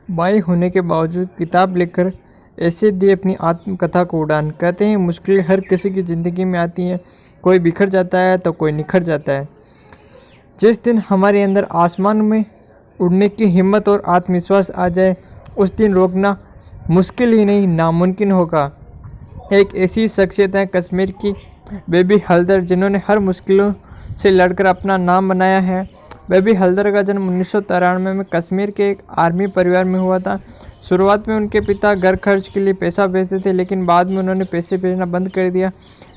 माई होने के बावजूद किताब लिखकर ऐसे दी अपनी आत्मकथा को उड़ान। कहते हैं मुश्किलें हर किसी की ज़िंदगी में आती हैं, कोई बिखर जाता है तो कोई निखर जाता है। जिस दिन हमारे अंदर आसमान में उड़ने की हिम्मत और आत्मविश्वास आ जाए, उस दिन रोकना मुश्किल ही नहीं नामुमकिन होगा। एक ऐसी शख्सियत है कश्मीर की बेबी हल्दर, जिन्होंने हर मुश्किलों से लड़कर अपना नाम बनाया है। बेबी हल्दर का जन्म 1993 में कश्मीर के एक आर्मी परिवार में हुआ था। शुरुआत में उनके पिता घर खर्च के लिए पैसा भेजते थे, लेकिन बाद में उन्होंने पैसे भेजना बंद कर दिया,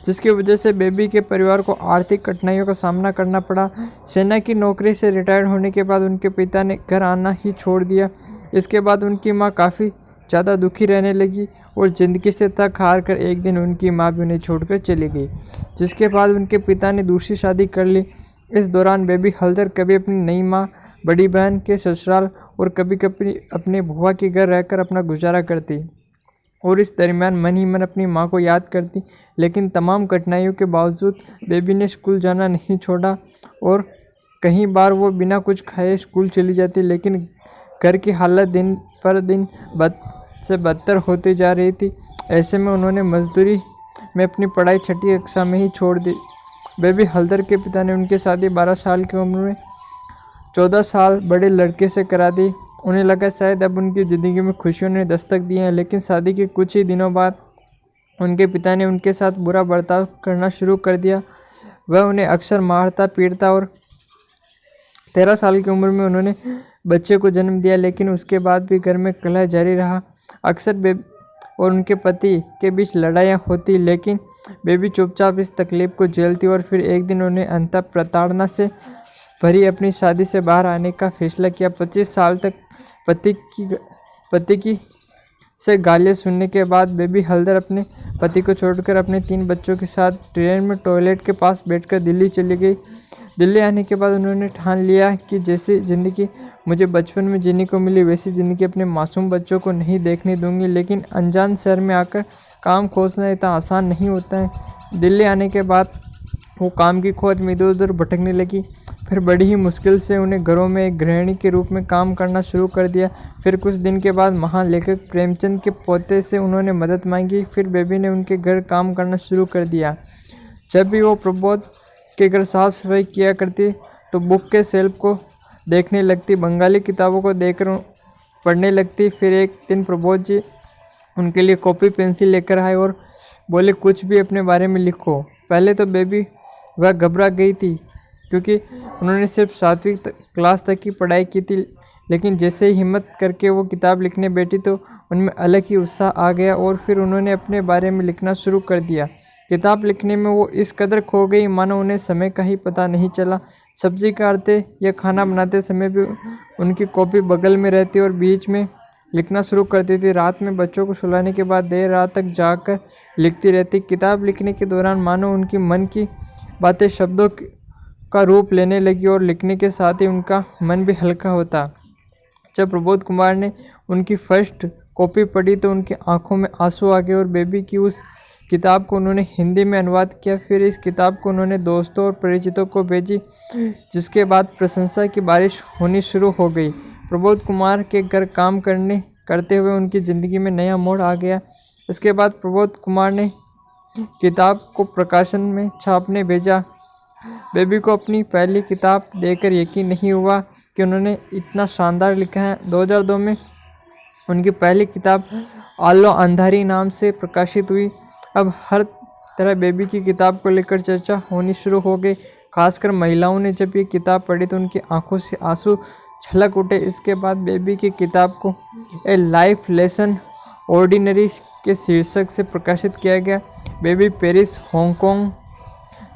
जिसकी वजह से बेबी के परिवार को आर्थिक कठिनाइयों का सामना करना पड़ा। सेना की नौकरी से रिटायर होने के बाद उनके पिता ने घर आना ही छोड़ दिया। इसके बाद उनकी मां काफ़ी ज़्यादा दुखी रहने लगी और ज़िंदगी से थक हार कर एक दिन उनकी मां भी उन्हें छोड़कर चली गई, जिसके बाद उनके पिता ने दूसरी शादी कर ली। इस दौरान बेबी हल्दर कभी अपनी नई मां, बड़ी बहन के ससुराल और कभी कभी अपने बुआ के घर रहकर अपना गुजारा करती और इस दरमियान मन ही मन अपनी मां को याद करती। लेकिन तमाम कठिनाइयों के बावजूद बेबी ने स्कूल जाना नहीं छोड़ा और कई बार वो बिना कुछ खाए स्कूल चली जाती, लेकिन घर की हालत दिन पर दिन से बदतर होती जा रही थी। ऐसे में उन्होंने मजदूरी में अपनी पढ़ाई छठी कक्षा में ही छोड़ दी। बेबी हल्दर के पिता ने उनकी शादी 12 साल की उम्र में 14 साल बड़े लड़के से करा दी। उन्हें लगा शायद अब उनकी ज़िंदगी में खुशियों ने दस्तक दी है, लेकिन शादी के कुछ ही दिनों बाद उनके पिता ने उनके साथ बुरा बर्ताव करना शुरू कर दिया। वह उन्हें अक्सर मारता पीटता और 13 साल की उम्र में उन्होंने बच्चे को जन्म दिया, लेकिन उसके बाद भी घर में कलह जारी रहा। अक्सर बेबी और उनके पति के बीच लड़ाइयाँ होती, लेकिन बेबी चुपचाप इस तकलीफ को झेलती और फिर एक दिन उन्हें अंततः प्रताड़ना से भरी अपनी शादी से बाहर आने का फैसला किया। 25 साल तक पति की से गालियाँ सुनने के बाद बेबी हल्दर अपने पति को छोड़कर अपने 3 बच्चों के साथ ट्रेन में टॉयलेट के पास बैठकर दिल्ली चली गई। दिल्ली आने के बाद उन्होंने ठान लिया कि जैसी ज़िंदगी मुझे बचपन में जीने को मिली, वैसी ज़िंदगी अपने मासूम बच्चों को नहीं देखने दूंगी। लेकिन अनजान शहर में आकर काम खोजना इतना आसान नहीं होता है। दिल्ली आने के बाद वो काम की खोज में इधर उधर भटकने लगी। फिर बड़ी ही मुश्किल से उन्हें घरों में एक गृहिणी के रूप में काम करना शुरू कर दिया। फिर कुछ दिन के बाद महान लेखक प्रेमचंद के पोते से उन्होंने मदद मांगी। फिर बेबी ने उनके घर काम करना शुरू कर दिया। जब भी वो प्रबोध के घर साफ सफाई किया करती तो बुक के शेल्फ को देखने लगती, बंगाली किताबों को देखकर पढ़ने लगती। फिर एक दिन प्रबोध जी उनके लिए कॉपी पेंसिल लेकर आए और बोले कुछ भी अपने बारे में लिखो। पहले तो बेबी वह घबरा गई थी, क्योंकि उन्होंने सिर्फ 7वीं क्लास तक की पढ़ाई की थी। लेकिन जैसे ही हिम्मत करके वो किताब लिखने बैठी तो उनमें अलग ही उत्साह आ गया और फिर उन्होंने अपने बारे में लिखना शुरू कर दिया। किताब लिखने में वो इस कदर खो गई मानो उन्हें समय का ही पता नहीं चला। सब्जी काटते या खाना बनाते समय भी उनकी कॉपी बगल में रहती और बीच में लिखना शुरू करती थी। रात में बच्चों को सुलाने के बाद देर रात तक जागकर लिखती रहती। किताब लिखने के दौरान मानो उनकी मन की बातें शब्दों का रूप लेने लगी और लिखने के साथ ही उनका मन भी हल्का होता। जब प्रबोध कुमार ने उनकी फर्स्ट कॉपी पढ़ी तो उनकी आंखों में आंसू आ गए और बेबी की उस किताब को उन्होंने हिंदी में अनुवाद किया। फिर इस किताब को उन्होंने दोस्तों और परिचितों को भेजी, जिसके बाद प्रशंसा की बारिश होनी शुरू हो गई। प्रबोध कुमार के घर काम करते हुए उनकी ज़िंदगी में नया मोड़ आ गया। इसके बाद प्रबोध कुमार ने किताब को प्रकाशन में छापने भेजा। बेबी को अपनी पहली किताब देखकर यकीन नहीं हुआ कि उन्होंने इतना शानदार लिखा है। 2002 में उनकी पहली किताब आलो अंधारी नाम से प्रकाशित हुई। अब हर तरह बेबी की किताब को लेकर चर्चा होनी शुरू हो गई। खासकर महिलाओं ने जब ये किताब पढ़ी तो उनकी आंखों से आंसू छलक उठे। इसके बाद बेबी की किताब को ए लाइफ लेसन ऑर्डिनरी के शीर्षक से प्रकाशित किया गया। बेबी पेरिस, हांगकांग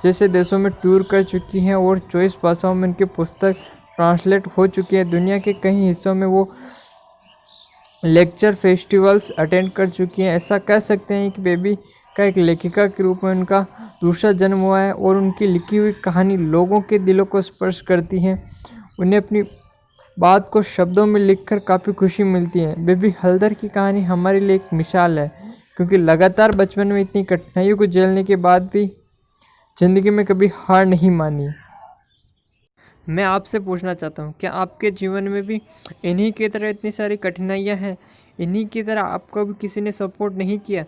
जैसे देशों में टूर कर चुकी हैं और 24 भाषाओं में उनकी पुस्तक ट्रांसलेट हो चुकी है। दुनिया के कई हिस्सों में वो लेक्चर फेस्टिवल्स अटेंड कर चुकी हैं। ऐसा कह सकते हैं कि बेबी का एक लेखिका के रूप में उनका दूसरा जन्म हुआ है और उनकी लिखी हुई कहानी लोगों के दिलों को स्पर्श करती है। उन्हें अपनी बात को शब्दों में लिखकर काफ़ी खुशी मिलती है। बेबी हल्दर की कहानी हमारे लिए एक मिसाल है, क्योंकि लगातार बचपन में इतनी कठिनाइयों को झेलने के बाद भी ज़िंदगी में कभी हार नहीं मानी। मैं आपसे पूछना चाहता हूँ, क्या आपके जीवन में भी इन्हीं की तरह इतनी सारी कठिनाइयाँ हैं? इन्हीं की तरह आपको भी किसी ने सपोर्ट नहीं किया?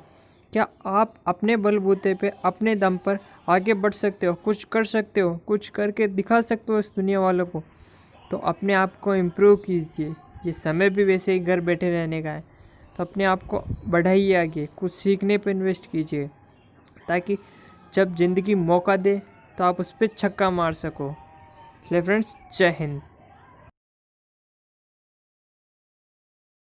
क्या आप अपने बलबूते पे अपने दम पर आगे बढ़ सकते हो, कुछ कर सकते हो, कुछ करके दिखा सकते हो इस दुनिया वालों को? तो अपने आप को इम्प्रूव कीजिए। ये समय भी वैसे ही घर बैठे रहने का है, तो अपने आप को बढ़ाइए आगे, कुछ सीखने पर इन्वेस्ट कीजिए, ताकि जब ज़िंदगी मौका दे तो आप उस पर छक्का मार सको। इसलिए फ्रेंड्स, जय हिंद।